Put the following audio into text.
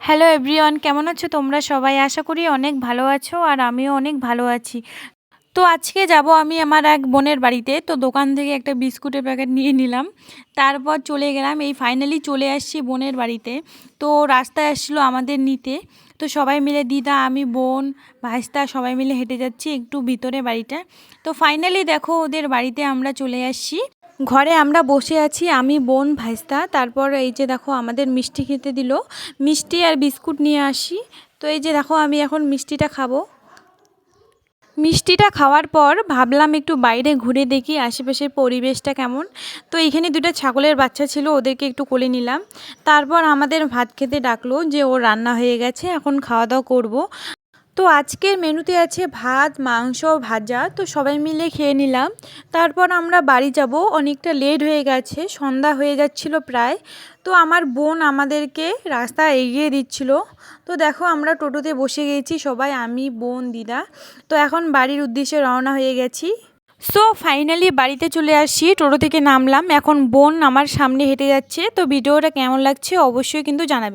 Hello everyone, কেমন আছো তোমরা সবাই? আশা করি অনেক ভালো আছো আর আমিও অনেক ভালো আছি। তো আজকে যাব আমি আমার এক বোনের বাড়িতে। তো দোকান থেকে একটা বিস্কুটের প্যাকেট নিয়ে নিলাম, তারপর চলে গেলাম। এই ফাইনালি চলে আসছি বোনের বাড়িতে। তো রাস্তায় আসছিলো আমাদের নিতে। তো সবাই মিলে দিদা, আমি, বোন, ভাইস্তা সবাই মিলে হেঁটে যাচ্ছি একটু ভিতরে বাড়িটা। তো ফাইনালি দেখো ওদের বাড়িতে আমরা চলে আসছি। ঘরে আমরা বসে আছি, আমি, বোন, ভাইস্তা। তারপর এই যে দেখো আমাদের মিষ্টি খেতে দিল, মিষ্টি আর বিস্কুট নিয়ে আসি। তো এই যে দেখো আমি এখন মিষ্টিটা খাবো। মিষ্টিটা খাওয়ার পর ভাবলাম একটু বাইরে ঘুরে দেখি আশেপাশের পরিবেশটা কেমন। তো এইখানে দুটো ছাগলের বাচ্চা ছিল, ওদেরকে একটু কোলে নিলাম। তারপর আমাদের ভাত খেতে ডাকলো যে ও রান্না হয়ে গেছে, এখন খাওয়া দাওয়া করবো। তো আজকের মেনুতে আছে ভাত, মাংস, ভাজা। তো সবাই মিলে খেয়ে নিলাম। তারপর আমরা বাড়ি যাব, অনেকটা লেট হয়ে গেছে, সন্ধ্যা হয়ে যাচ্ছিল প্রায়। তো আমার বোন আমাদেরকে রাস্তা এগিয়ে দিচ্ছিল। তো দেখো আমরা টোটোতে বসে গেছি সবাই, আমি, বোন, দিদা। তো এখন বাড়ির উদ্দেশ্যে রওনা হয়ে গেছি। সো ফাইনালি বাড়িতে চলে আসছি, টোটো থেকে নামলাম। এখন বোন আমার সামনে হেঁটে যাচ্ছে। তো ভিডিওটা কেমন লাগছে অবশ্যই কিন্তু জানাবে।